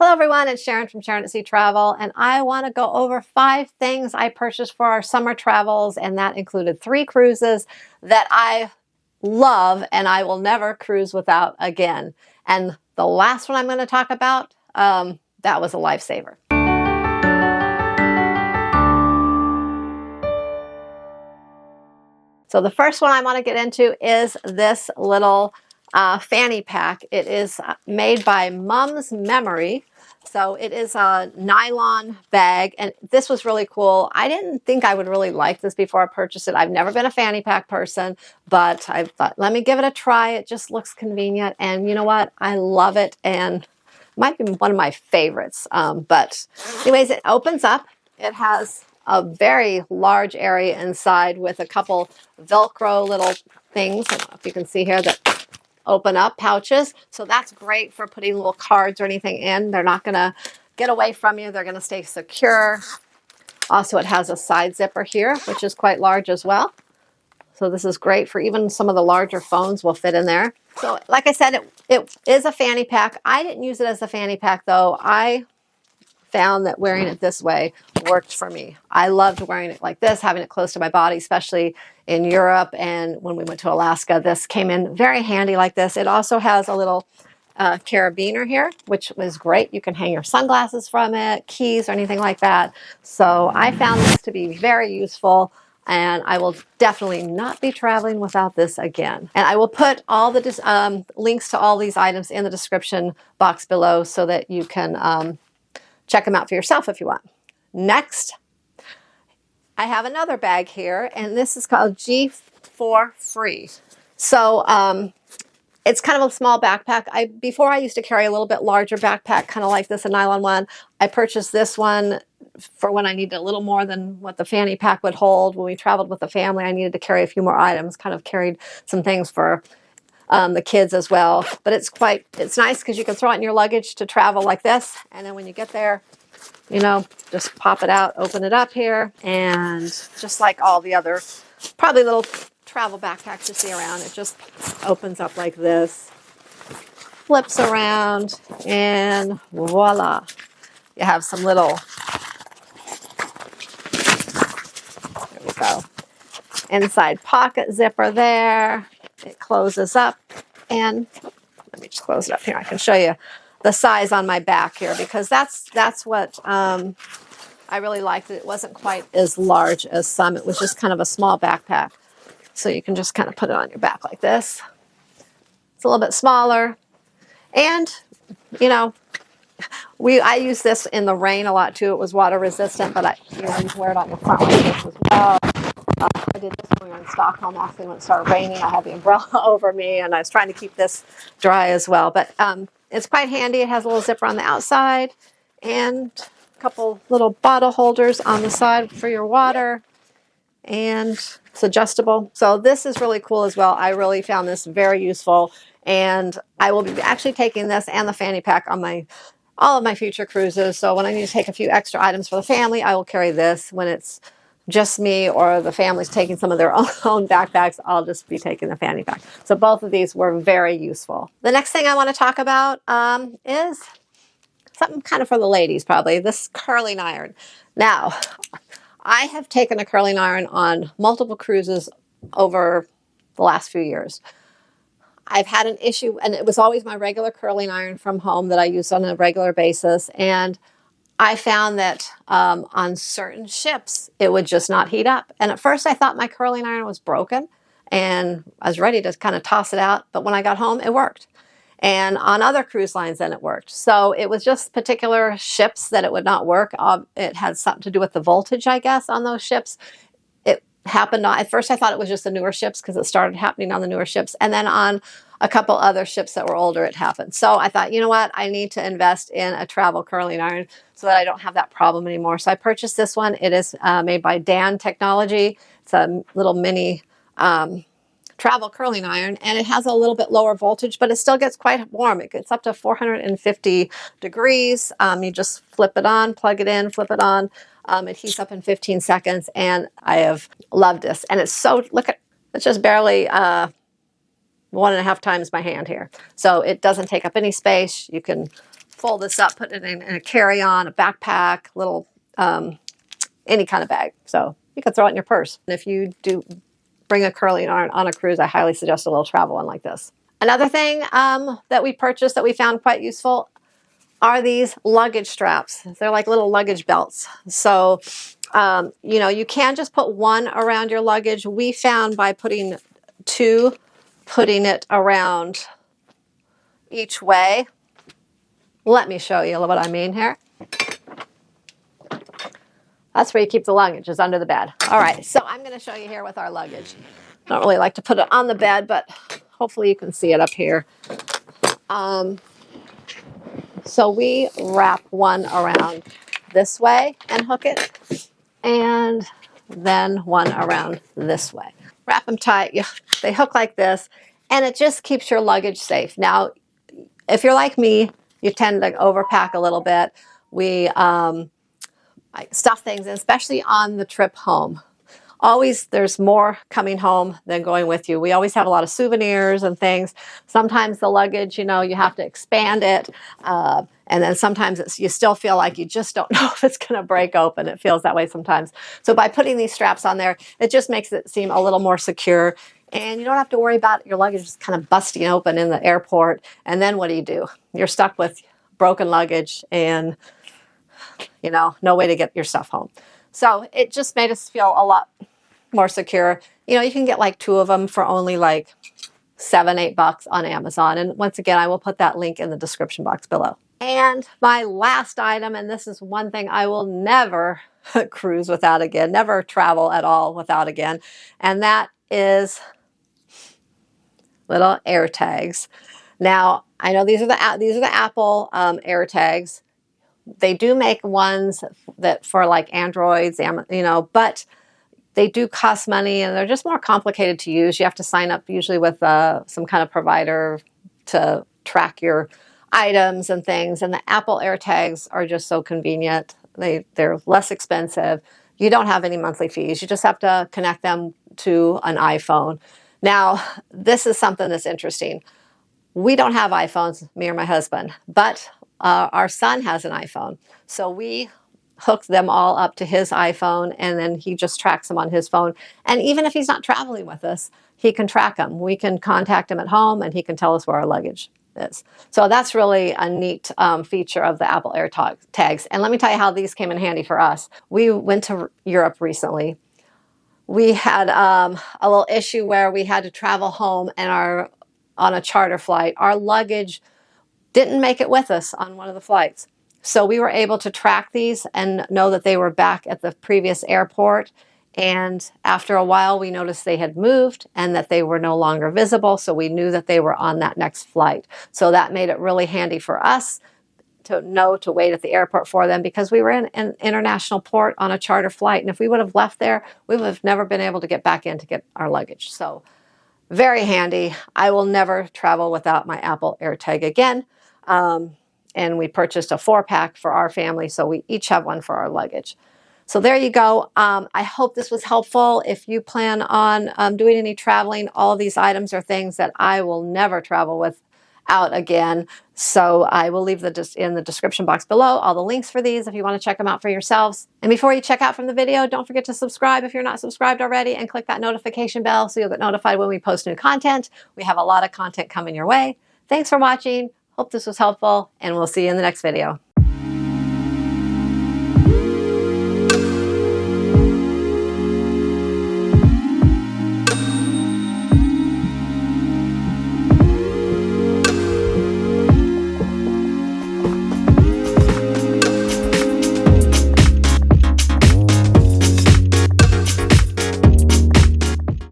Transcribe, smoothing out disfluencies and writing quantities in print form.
Hello everyone, it's Sharon from Sharonatsea Travel, and I want to go over 5 things I purchased for our summer travels, and that included 3 cruises that I love and I will never cruise without again. And the last one I'm going to talk about, that was a lifesaver. So the first one I want to get into is this little Fanny Pack. It is made by Mom's Memory. So it is a nylon bag, and this was really cool. I didn't think I would really like this before I purchased it. I've never been a fanny pack person, but I thought, let me give it a try. It just looks convenient, and you know what? I love it, and it might be one of my favorites. But anyways, it opens up. It has a very large area inside with a couple Velcro little things. I don't know if you can see here that open up pouches. So that's great for putting little cards or anything in. They're not going to get away from you. They're going to stay secure. Also, it has a side zipper here, which is quite large as well. So this is great for even some of the larger phones will fit in there. So like I said, it is a fanny pack. I didn't use it as a fanny pack though. I found that wearing it this way worked for me. I loved wearing it like this, having it close to my body, especially in Europe. And when we went to Alaska, this came in very handy like this. It also has a little carabiner here, which was great. You can hang your sunglasses from it, keys, or anything like that. So I found this to be very useful, and I will definitely not be traveling without this again. And I will put all the links to all these items in the description box below so that you can check them out for yourself if you want. Next, I have another bag here, and this is called G4 Free. So it's kind of a small backpack. Before I used to carry a little bit larger backpack, kind of like this, a nylon one. I purchased this one for when I needed a little more than what the fanny pack would hold. When we traveled with the family, I needed to carry a few more items, kind of carried some things for the kids as well. But it's nice because you can throw it in your luggage to travel like this. And then when you get there, you know, just pop it out, open it up here. And just like all the other, probably little travel backpacks you see around, it just opens up like this, flips around, and voila. You have some little, there we go, inside pocket zipper there. It closes up, and let me just close it up here. I can show you the size on my back here because that's what I really liked. It wasn't quite as large as some. It was just kind of a small backpack. So you can just kind of put it on your back like this. It's a little bit smaller. And, you know, I use this in the rain a lot too. It was water resistant, but you can wear it on your front like this as well. I did this when we were in Stockholm. Actually, when it started raining, I had the umbrella over me, and I was trying to keep this dry as well. But it's quite handy. It has a little zipper on the outside and a couple little bottle holders on the side for your water. And it's adjustable. So this is really cool as well. I really found this very useful. And I will be actually taking this and the fanny pack on all of my future cruises. So when I need to take a few extra items for the family, I will carry this. When it's just me or the family's taking some of their own backpacks, I'll just be taking the fanny pack. So both of these were very useful. The next thing I want to talk about is something kind of for the ladies probably, this curling iron. Now, I have taken a curling iron on multiple cruises over the last few years. I've had an issue, and it was always my regular curling iron from home that I use on a regular basis, and I found that on certain ships, it would just not heat up. And at first I thought my curling iron was broken and I was ready to kind of toss it out. But when I got home, it worked. And on other cruise lines, then it worked. So it was just particular ships that it would not work. It had something to do with the voltage, I guess, on those ships. It happened at first I thought it was just the newer ships because it started happening on the newer ships. And then on a couple other ships that were older, it happened. So I thought, you know what? I need to invest in a travel curling iron so that I don't have that problem anymore. So I purchased this one. It is made by Dan Technology. It's a little mini travel curling iron, and it has a little bit lower voltage, but it still gets quite warm. It gets up to 450 degrees. You just flip it on, plug it in, flip it on. It heats up in 15 seconds, and I have loved this. And it's so, it's just barely 1.5 times my hand here. So it doesn't take up any space. You can fold this up, put it in a carry-on, a backpack, little, any kind of bag. So you can throw it in your purse. And if you do bring a curling iron on a cruise, I highly suggest a little travel one like this. Another thing that we purchased that we found quite useful are these luggage straps. They're like little luggage belts. So, you know, you can just put one around your luggage. We found by putting it around each way. Let me show you what I mean here. That's where you keep the luggage, is under the bed. All right, so I'm going to show you here with our luggage. I don't really like to put it on the bed, but hopefully you can see it up here. So we wrap one around this way and hook it, and then one around this way. Wrap them tight. They hook like this, and it just keeps your luggage safe. Now, if you're like me, you tend to overpack a little bit. We stuff things, especially on the trip home. Always, there's more coming home than going with you. We always have a lot of souvenirs and things. Sometimes the luggage, you know, you have to expand it. And then sometimes you still feel like you just don't know if it's going to break open. It feels that way sometimes. So by putting these straps on there, it just makes it seem a little more secure. And you don't have to worry about your luggage just kind of busting open in the airport. And then what do? You're stuck with broken luggage and, you know, no way to get your stuff home. So it just made us feel a lot more secure. You know, you can get like 2 of them for only like $7, $8 on Amazon. And once again, I will put that link in the description box below. And my last item, and this is one thing I will never cruise without again, never travel at all without again, and that is little AirTags. Now, I know these are the Apple AirTags. They do make ones that for like Androids, you know, but they do cost money and they're just more complicated to use. You have to sign up usually with some kind of provider to track your items and things. And the Apple AirTags are just so convenient. They're less expensive. You don't have any monthly fees. You just have to connect them to an iPhone. Now, this is something that's interesting. We don't have iPhones, me or my husband, but our son has an iPhone. So we hook them all up to his iPhone, and then he just tracks them on his phone. And even if he's not traveling with us, he can track them. We can contact him at home, and he can tell us where our luggage is. So that's really a neat feature of the Apple AirTags. And let me tell you how these came in handy for us. We went to Europe recently. We had a little issue where we had to travel home and on a charter flight. Our luggage didn't make it with us on one of the flights. So we were able to track these and know that they were back at the previous airport. And after a while, we noticed they had moved and that they were no longer visible. So we knew that they were on that next flight. So that made it really handy for us to know to wait at the airport for them, because we were in an international port on a charter flight. And if we would have left there, we would have never been able to get back in to get our luggage. So very handy. I will never travel without my Apple AirTag again. And we purchased a 4-pack for our family, so we each have one for our luggage. So there you go. I hope this was helpful. If you plan on doing any traveling, all of these items are things that I will never travel without again. So I will leave in the description box below all the links for these if you want to check them out for yourselves. And before you check out from the video, don't forget to subscribe if you're not subscribed already, and click that notification bell so you'll get notified when we post new content. We have a lot of content coming your way. Thanks for watching. Hope this was helpful, and we'll see you in the next video.